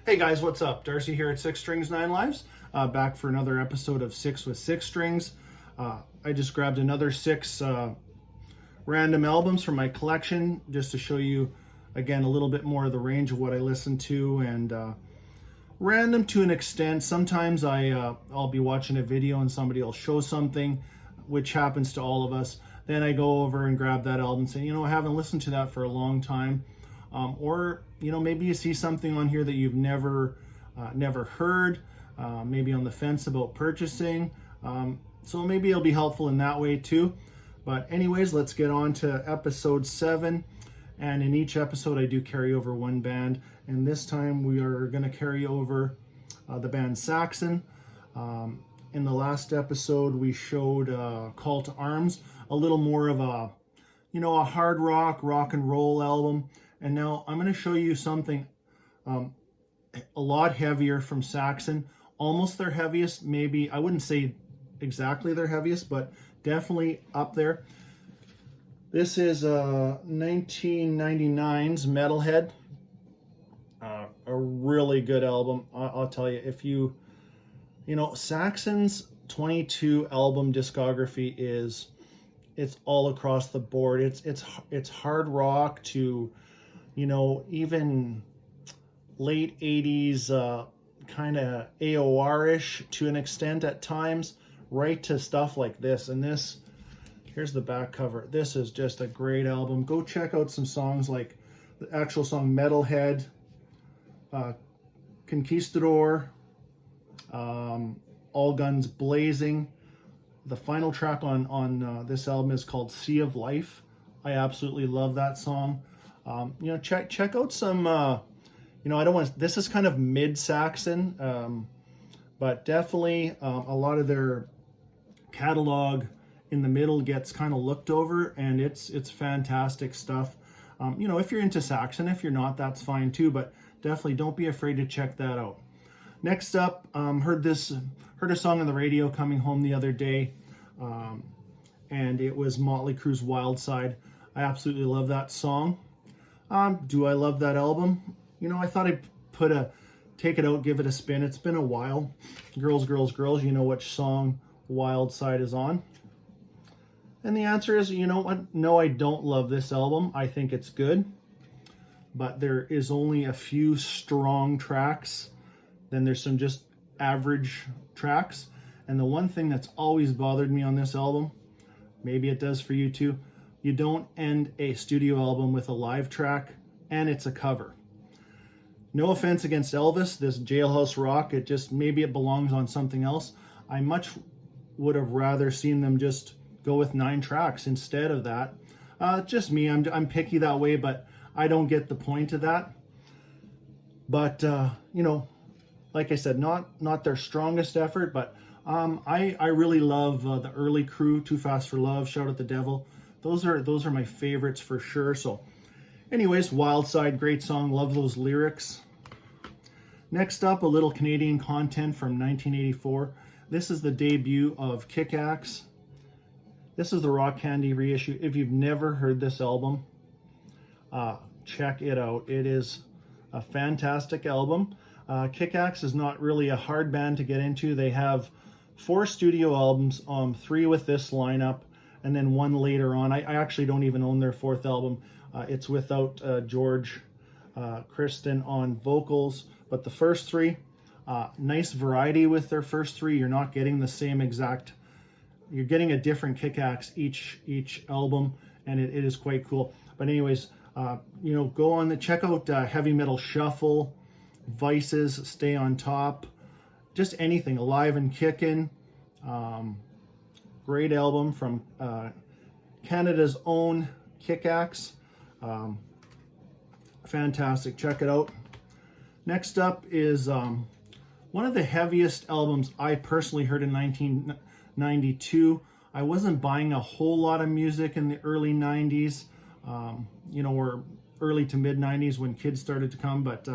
Hey guys, what's up? Darcy here at 6 Strings 9 Lives, back for another episode of 6 with 6 Strings. I just grabbed another 6 random albums from my collection just to show you, again, a little bit more of the range of what I listen to, and random to an extent. Sometimes I'll be watching a video and somebody will show something, which happens to all of us. Then I go over and grab that album and say, you know, I haven't listened to that for a long time. Or, you know, maybe you see something on here that you've never heard, maybe on the fence about purchasing. So maybe it'll be helpful in that way too. But anyways, let's get on to episode 7. And in each episode, I do carry over one band. And this time we are going to carry over the band Saxon. In the last episode, we showed Call to Arms, a little more of a, you know, a hard rock and roll album. And now I'm going to show you something a lot heavier from Saxon, almost their heaviest, maybe. I wouldn't say exactly their heaviest, but definitely up there. This is 1999's Metalhead, a really good album. I'll tell you, if you know, Saxon's 22 album discography it's all across the board. It's hard rock to, you know, even late 80s, kind of AOR-ish to an extent at times, right to stuff like this. And this, here's the back cover. This is just a great album. Go check out some songs like the actual song Metalhead, Conquistador, All Guns Blazing. The final track on this album is called Sea of Life. I absolutely love that song. You know, check out some, you know, I don't want to, this is kind of mid-Saxon, but definitely a lot of their catalog in the middle gets kind of looked over, and it's fantastic stuff. You know, if you're into Saxon, if you're not, that's fine too, but definitely don't be afraid to check that out. Next up, heard a song on the radio coming home the other day, and it was Motley Crue's Wild Side. I absolutely love that song. Do I love that album? You know, I thought I'd take it out, give it a spin. It's been a while. Girls, girls, girls, you know which song Wild Side is on. And the answer is, you know what? No, I don't love this album. I think it's good, but there is only a few strong tracks. Then there's some just average tracks. And the one thing that's always bothered me on this album, maybe it does for you too, you don't end a studio album with a live track, and it's a cover. No offense against Elvis, this Jailhouse Rock, maybe it belongs on something else. I much would have rather seen them just go with 9 tracks instead of that. Just me, I'm picky that way, but I don't get the point of that. But, you know, like I said, not their strongest effort, but I really love the early crew, Too Fast for Love, Shout at the Devil. Those are my favorites for sure. So anyways, Wild Side, great song. Love those lyrics. Next up, a little Canadian content from 1984. This is the debut of Kick-Axe. This is the Rock Candy reissue. If you've never heard this album, check it out. It is a fantastic album. Kick-Axe is not really a hard band to get into. They have 4 studio albums, 3 with this lineup, and then 1 later on. I actually don't even own their 4th album. It's without George Kristen on vocals, but the first 3, nice variety with their first 3. You're not getting the same exact, you're getting a different Kick-Axe each album, and it is quite cool. But anyways, you know, go on check out Heavy Metal Shuffle, Vices, Stay on Top, just anything, Alive and Kickin'. Great album from Canada's own Kick-Axe. Fantastic, check it out. Next up is one of the heaviest albums I personally heard in 1992. I wasn't buying a whole lot of music in the early 90s, you know, or early to mid 90s when kids started to come, but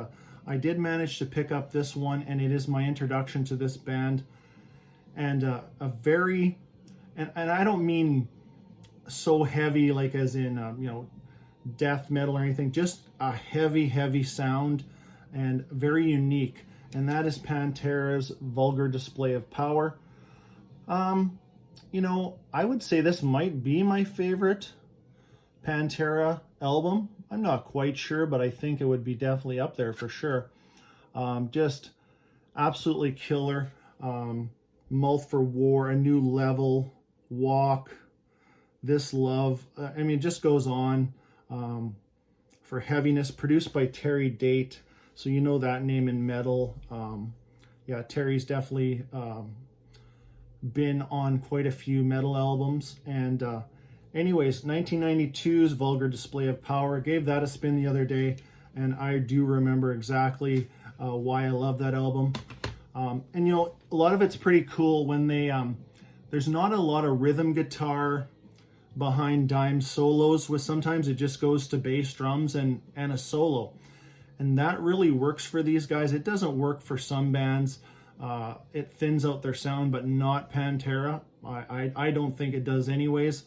I did manage to pick up this one, and it is my introduction to this band. And a very, and I don't mean so heavy like as in, you know, death metal or anything, just a heavy sound. and very unique, and that is Pantera's Vulgar Display of Power. You know, I would say this might be my favorite Pantera album. I'm not quite sure, but I think it would be definitely up there for sure. Just absolutely killer. Mouth for War, A New Level, Walk, This Love. I mean, it just goes on. For Heaviness, produced by Terry Date. So you know that name in metal. Yeah, Terry's definitely been on quite a few metal albums. And anyways, 1992's Vulgar Display of Power. Gave that a spin the other day, and I do remember exactly why I love that album. And you know, a lot of it's pretty cool when they, there's not a lot of rhythm guitar behind Dime solos, with sometimes it just goes to bass, drums, and a solo. And that really works for these guys. It doesn't work for some bands. It thins out their sound, but not Pantera. I don't think it does anyways.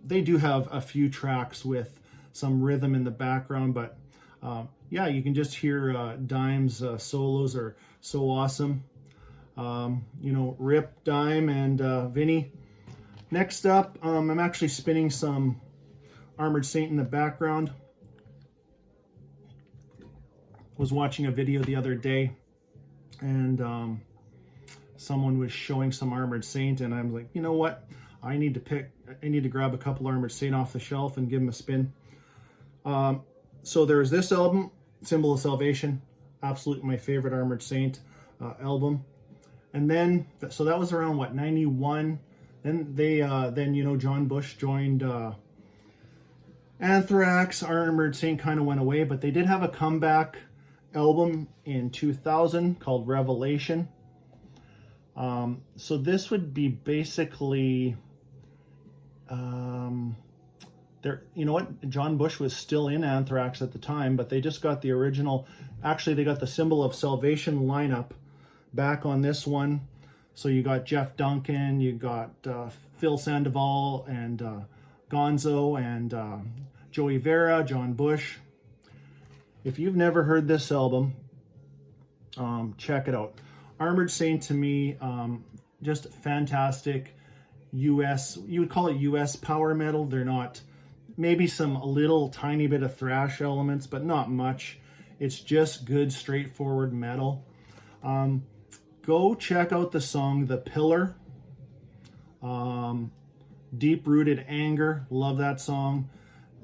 They do have a few tracks with some rhythm in the background, but yeah, you can just hear Dime's solos are so awesome. You know, Rip, Dime, and Vinny. Next up, I'm actually spinning some Armored Saint in the background. Was watching a video the other day, and someone was showing some Armored Saint, and I'm like, you know what? I need to grab a couple Armored Saint off the shelf and give them a spin. So there's this album, Symbol of Salvation, absolutely my favorite Armored Saint album. And then, so that was around what, 91. Then they, you know, John Bush joined Anthrax. Armored Saint kind of went away, but they did have a comeback album in 2000 called Revelation. So this would be basically, there, you know what, John Bush was still in Anthrax at the time, but they just got the original, actually they got the Symbol of Salvation lineup back on this one. So you got Jeff Duncan, you got Phil Sandoval, and Gonzo, and Joey Vera, John Bush. If you've never heard this album, check it out. Armored Saint, to me, just fantastic US, you would call it US power metal. They're not, maybe a little tiny bit of thrash elements, but not much. It's just good, straightforward metal. Go check out the song The Pillar. Deep Rooted Anger, love that song.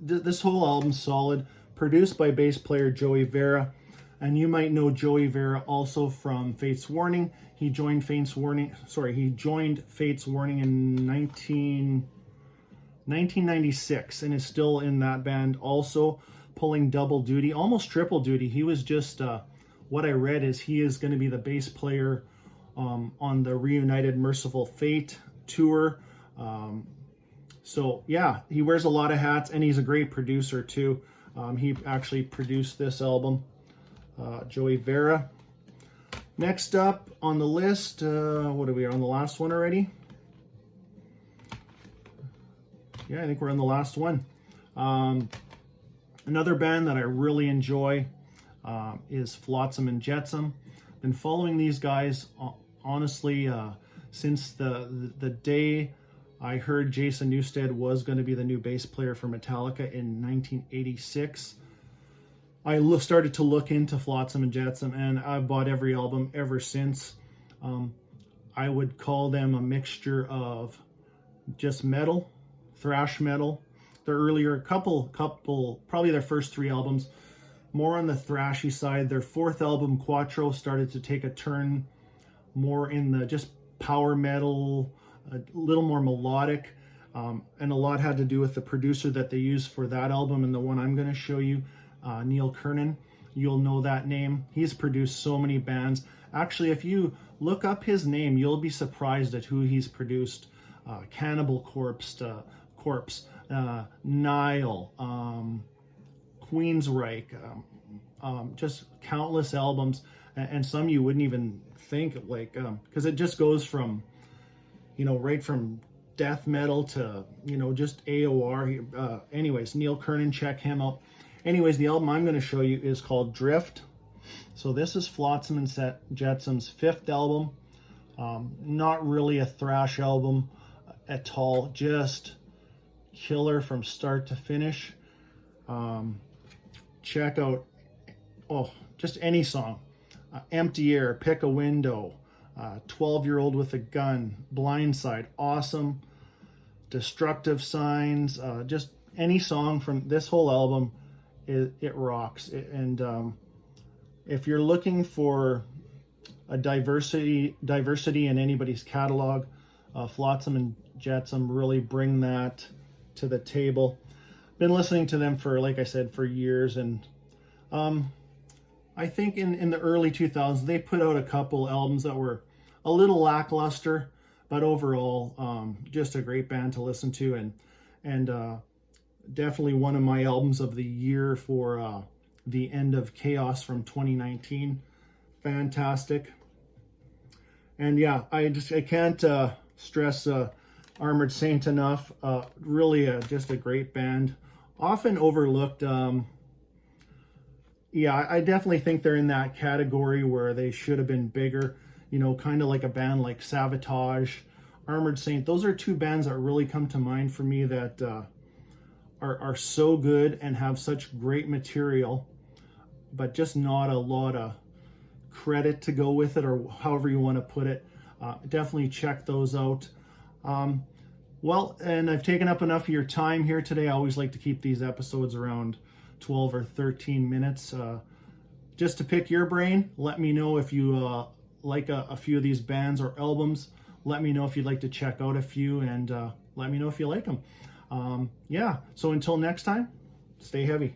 This whole album's solid. Produced by bass player Joey Vera. And you might know Joey Vera also from Fates Warning. He joined Fates Warning in 1996 and is still in that band also, pulling double duty, almost triple duty. He was just, what I read is he is going to be the bass player on the Reunited Merciful Fate tour. So yeah, he wears a lot of hats, and he's a great producer too. He actually produced this album, Joey Vera. Next up on the list, what are we on the last one already? Yeah, I think we're on the last one. Another band that I really enjoy is Flotsam and Jetson. Been following these guys honestly since the day I heard Jason Newsted was going to be the new bass player for Metallica in 1986. I started to look into Flotsam and Jetson, and I've bought every album ever since. I would call them a mixture of just metal, thrash metal. Their earlier couple, probably their first three albums, more on the thrashy side. Their fourth album, Quattro, started to take a turn more in the just power metal, a little more melodic, and a lot had to do with the producer that they used for that album and the one I'm going to show you, Neil Kernon. You'll know that name. He's produced so many bands. Actually, if you look up his name, you'll be surprised at who he's produced. Cannibal Corpse, Nile, Queensryche, just countless albums, and some you wouldn't even think, like, because it just goes from, you know, right from death metal to, you know, just AOR. Anyways, Neil Kernon, check him out. Anyways, the album I'm going to show you is called Drift. So this is Flotsam and Jetson's 5th album. Not really a thrash album at all, just killer from start to finish. Check out, just any song. Empty Air, Pick a Window, 12-Year-Old with a Gun, Blindside, awesome. Destructive Signs, just any song from this whole album, it rocks. And if you're looking for a diversity in anybody's catalog, Flotsam and Jetsam really bring that to the table. Been listening to them for, like I said, for years, and I think in the early 2000s they put out a couple albums that were a little lackluster, but overall just a great band to listen to, and definitely one of my albums of the year for The End of Chaos from 2019. Fantastic. And yeah, I can't stress Armored Saint enough. Really just a great band, often overlooked. Yeah, I definitely think they're in that category where they should have been bigger, you know, kind of like a band like Sabotage, Armored Saint. Those are two bands that really come to mind for me that are so good and have such great material, but just not a lot of credit to go with it, or however you want to put it. Definitely check those out. Well, and I've taken up enough of your time here today. I always like to keep these episodes around 12 or 13 minutes. Just to pick your brain, let me know if you like a few of these bands or albums. Let me know if you'd like to check out a few, and let me know if you like them. Yeah, so until next time, stay heavy.